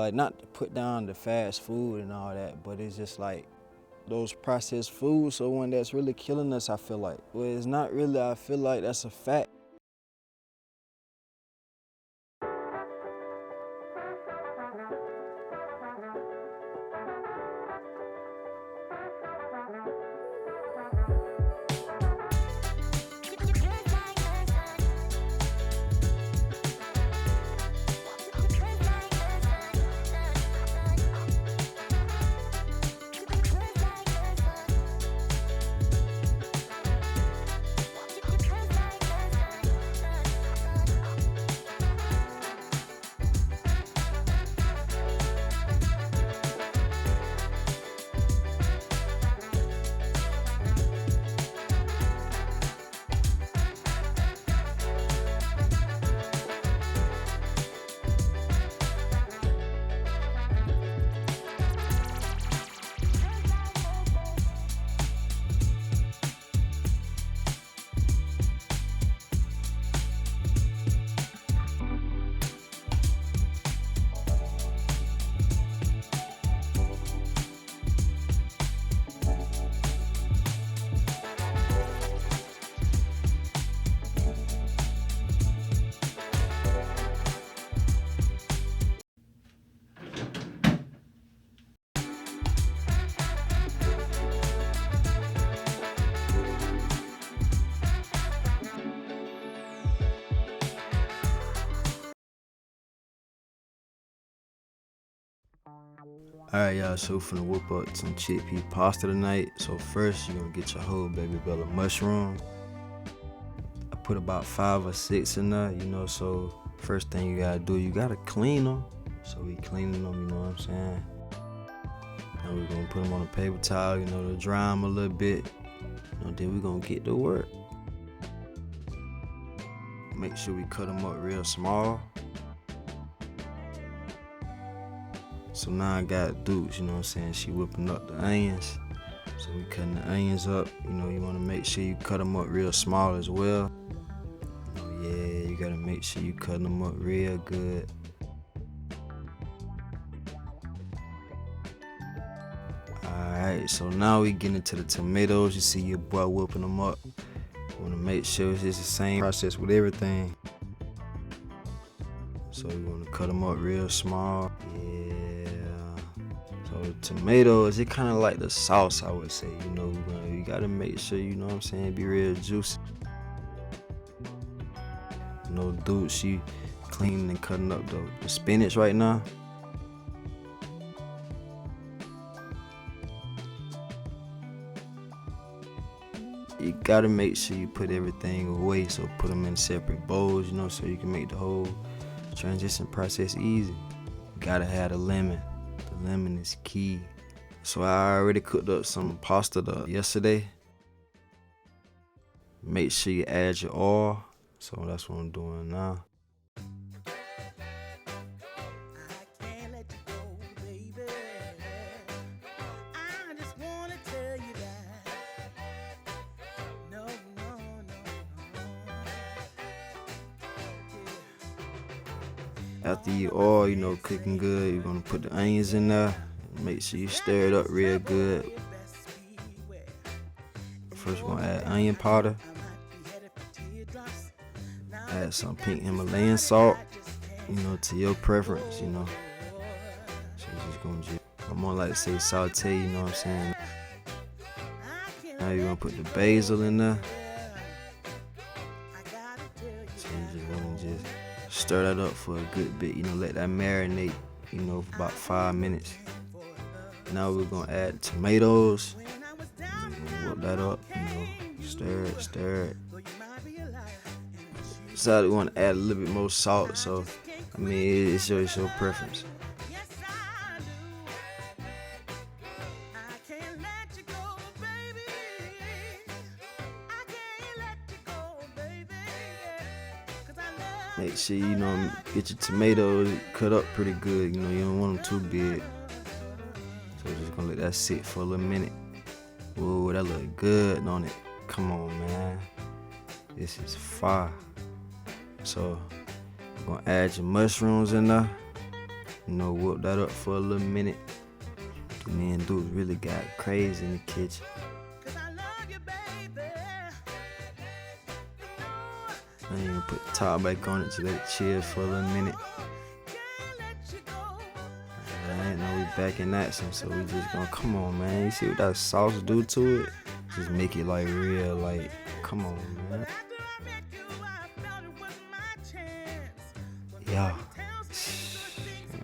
like, not to put down the fast food and all that, but it's just like those processed foods, so one that's really killing us, I feel like. Well, it's not really, I feel like that's a fact. Alright, y'all, so finna whip up some chickpea pasta tonight. So first, you're gonna get your whole baby bella mushroom. I put about 5 or 6 in there, so first thing you gotta do, you gotta clean them. So we cleaning them, you know what I'm saying? And we're gonna put them on a paper towel, to dry them a little bit. Then we're gonna get to work. Make sure we cut them up real small. So now I got Dukes, she whipping up the onions. So we cutting the onions up, you wanna make sure you cut them up real small as well. Yeah, you gotta make sure you cut them up real good. Alright, so now we get into the tomatoes. You see your boy whipping them up. You wanna make sure it's the same process with everything. So you wanna cut them up real small. Yeah. So the tomatoes, it kind of like the sauce, I would say. You gotta make sure, be real juicy. Dude, she cleaning and cutting up the spinach right now. You gotta make sure you put everything away, so put them in separate bowls, so you can make the whole transition process easy. You gotta have the lemon. The lemon is key. So I already cooked up some pasta yesterday. Make sure you add your oil. So that's what I'm doing now. After your oil, cooking good, you're gonna put the onions in there. Make sure you stir it up real good. First, we're gonna add onion powder. Add some pink Himalayan salt, to your preference, So you're just gonna I'm gonna like to say saute, you know what I'm saying? Now you're gonna put the basil in there. So you just wanna stir that up for a good bit, let that marinate, for about 5 minutes. Now we're gonna add tomatoes. Whip that up, stir it. So we want to add a little bit more salt, so it's your preference. Make sure get your tomatoes cut up pretty good. You don't want them too big. So we're just gonna let that sit for a little minute. Ooh, that look good on it. Come on, man. This is fire. So you're gonna add your mushrooms in there. Whoop that up for a little minute. And then dudes really got crazy in the kitchen. I ain't gonna put the top back on it to let it chill for a little minute. I ain't know we back in action, so we just gonna, come on, man. You see what that sauce do to it? Just make it like real, like, come on, man. Yeah.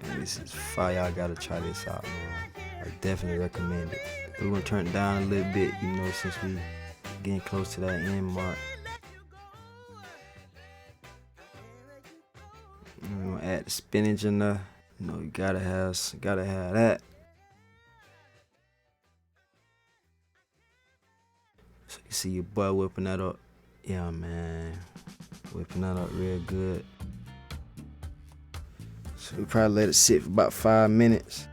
Man, this is fire. Y'all gotta try this out, man. I definitely recommend it. We're gonna turn it down a little bit, since we getting close to that end mark. We're gonna add the spinach in there. You gotta have that. So you see your boy whipping that up. Yeah, man. Whipping that up real good. So we probably let it sit for about 5 minutes.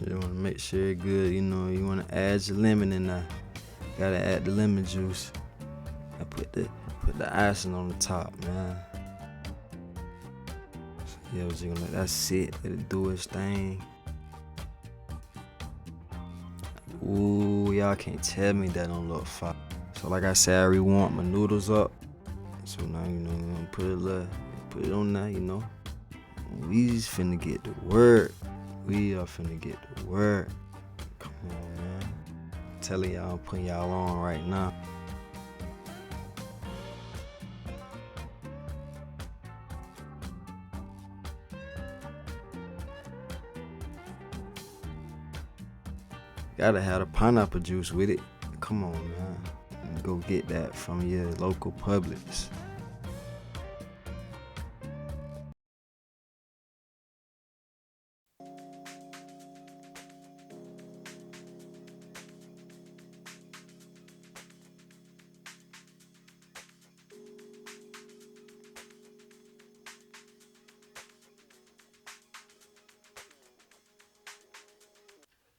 You wanna make sure it's good, you wanna add your lemon in there. Gotta add the lemon juice. I put the icing on the top, man. So yeah, we're just gonna let that sit, let it do its thing. Ooh, y'all can't tell me that don't look fire. So like I said, I rewarmed my noodles up. So now, we're gonna put it on there, We just finna get to work. We are finna get to work. Come on, man. I'm telling y'all, I'm putting y'all on right now. Gotta have the pineapple juice with it. Come on, man. Go get that from your local Publix.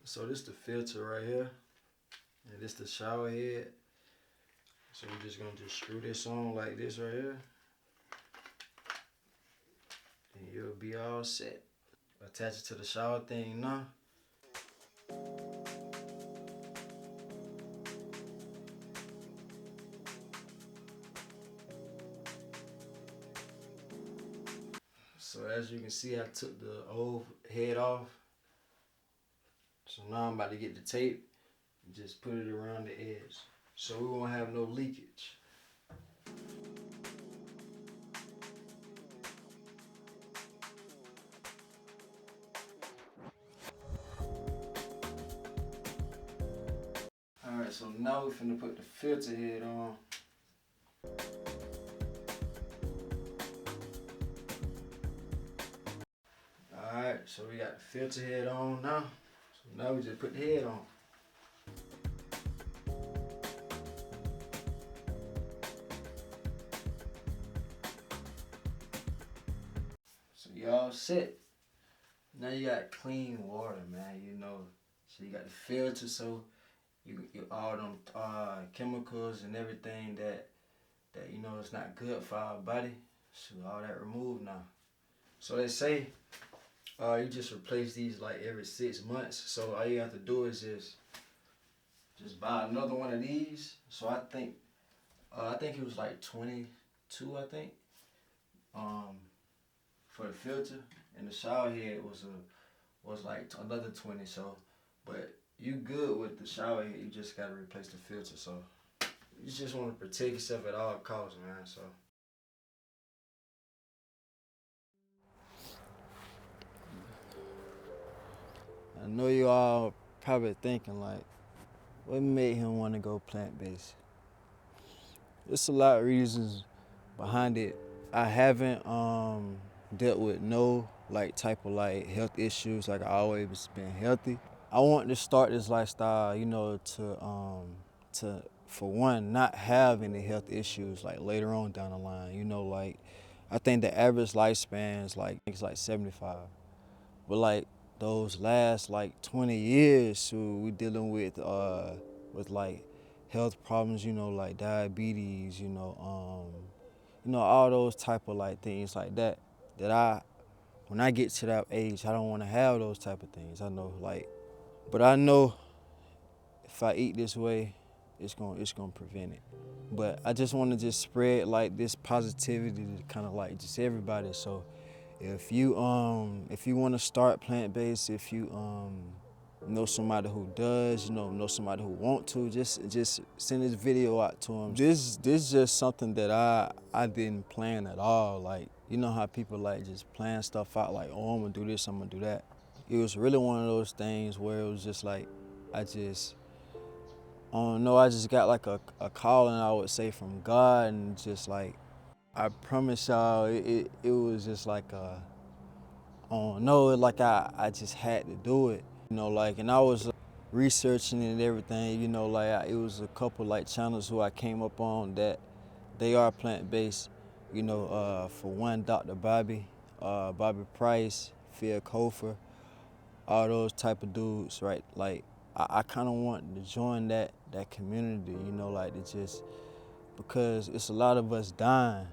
So this the filter right here, and this the shower head. So we're just gonna screw this on like this right here, and you'll be all set. Attach it to the shower thing now. So as you can see, I took the old head off. So now I'm about to get the tape and just put it around the edge, so we won't have no leakage. Alright, so now we're finna put the filter head on. Alright, so we got the filter head on now. So now we just put the head on. So y'all set. Now you got clean water, man, So you got the filter, so you all them chemicals and everything that it's not good for our body. So all that removed now. So they say you just replace these like every 6 months. So all you have to do is just buy another one of these. So I think it was like 22, I think. For the filter, and the shower head was like another 20. So, but you good with the shower head, you just gotta replace the filter. So you just want to protect yourself at all costs, man. So I know you all probably thinking like, what made him want to go plant-based? There's a lot of reasons behind it. I haven't dealt with no type of health issues. Like, I always been healthy. I want to start this lifestyle, to for one, not have any health issues later on down the line. I think the average lifespan is it's 75. But those last 20 years, so we dealing with health problems, like diabetes, all those type of like things like that. When I get to that age, I don't want to have those type of things. I know, but I know if I eat this way, it's gonna prevent it. But I just want to just spread like this positivity to kind of like just everybody. So if you want to start plant-based, if you know somebody who does, know somebody who want to, just send this video out to them. This just something that I didn't plan at all. Like, you know how people like just plan stuff out, like, oh, I'm gonna do this, I'm gonna do that. It was really one of those things where it was just like I just I just got like a calling, I would say, from God, and just like I promise y'all, it was just like like I just had to do it, and I was researching and everything, it was a couple like channels who I came up on that they are plant-based, for one, Dr. Bobby Price, Phil Kofer, all those type of dudes, right? Like I kind of want to join that community, to just, because it's a lot of us dying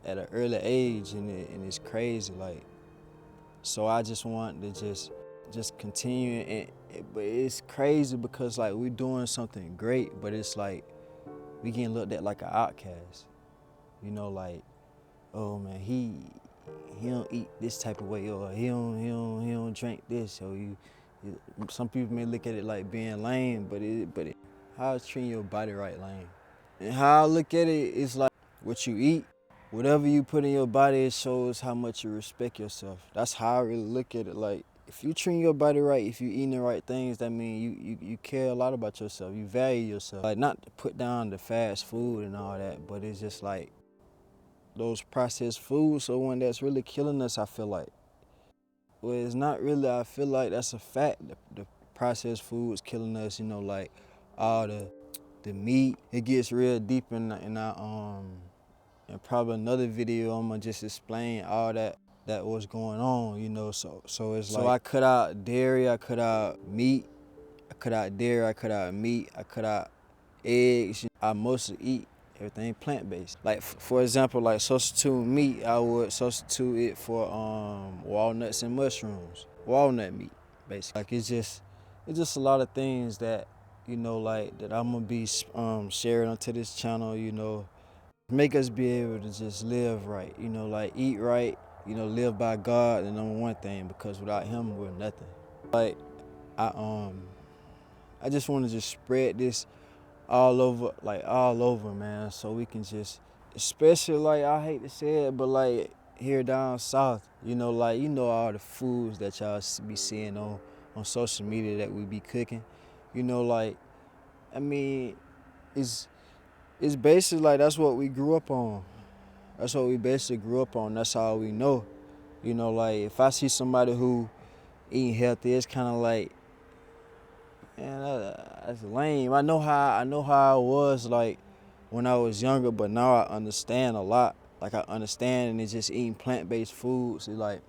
at an early age, and it's crazy, like. So I just want to just continue, but it's crazy because like we're doing something great, but it's like we getting looked at like an outcast, like, oh man, he don't eat this type of way, or he don't drink this, or some people may look at it like being lame, but how is treating your body right lame? And how I look at it is like what you eat, whatever you put in your body, it shows how much you respect yourself. That's how I really look at it. Like, if you treat your body right, if you eating the right things, that means you care a lot about yourself. You value yourself. Like, not to put down the fast food and all that, but it's just like those processed foods, so one that's really killing us, I feel like. Well, it's not really, I feel like that's a fact. The processed foods killing us, like all the meat. It gets real deep in and probably another video, I'm gonna just explain all that was going on, so it's like, so I cut out dairy, I cut out meat, I cut out dairy, I cut out meat, I cut out eggs. I mostly eat everything plant-based. Like, for example, like substitute meat, I would substitute it for walnuts and mushrooms, walnut meat, basically. Like, it's just a lot of things that, like, that I'm gonna be sharing onto this channel, make us be able to just live right, like eat right, live by God, the number one thing, because without Him, we're nothing. Like, I just want to just spread this all over, man, so we can just, especially, like, I hate to say it, but like here down south, like, all the foods that y'all be seeing on social media that we be cooking, like, I mean, it's basically like that's what we grew up on. That's what we basically grew up on. That's all we know. Like, if I see somebody who eating healthy, it's kind of like, man, that's lame. I know how I was like when I was younger, but now I understand a lot. Like, I understand, and it's just eating plant-based foods. It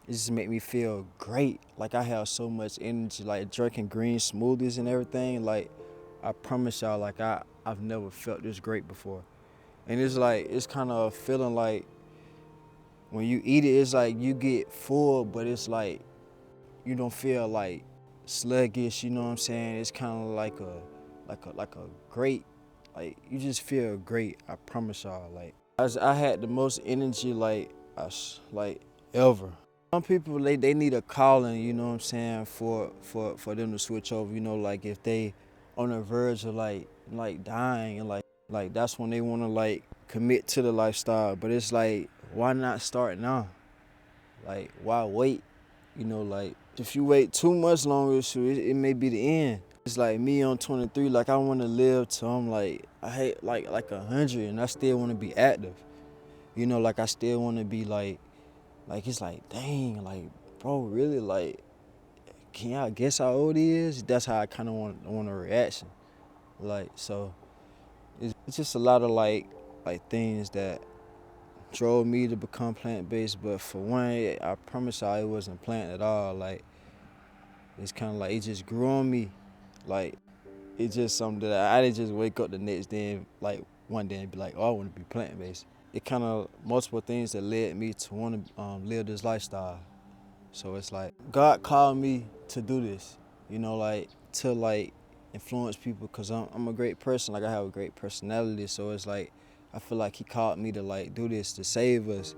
just make me feel great. Like, I have so much energy. Like, drinking green smoothies and everything. Like, I promise y'all, like, I've never felt this great before. And it's like, it's kind of a feeling like when you eat it, it's like you get full, but it's like you don't feel like sluggish, you know what I'm saying? It's kind of like a great, like, you just feel great. I promise y'all. Like, I had the most energy like ever. Some people, they need a calling, you know what I'm saying, for them to switch over, like if they on the verge of like dying, and like that's when they want to like commit to the lifestyle. But it's like, why not start now? Like, why wait? Like, if you wait too much longer, it may be the end. It's like me on 23, like, I want to live till I'm like, I hate like 100, and I still want to be active. Like, I still want to be like it's like, dang, like, bro, really, like, can y'all guess how old he is? That's how I kind of want a reaction. Like, so it's just a lot of like things that drove me to become plant-based. But for one, I promise y'all, it wasn't plant at all. Like, it's kind of like it just grew on me. Like, It's just something that I didn't just wake up the next day and like one day and be like, oh, I want to be plant-based. It kind of multiple things that led me to want to live this lifestyle. So it's like God called me to do this, like to like influence people because I'm a great person. Like I have a great personality. So it's like I feel like He called me to like do this to save us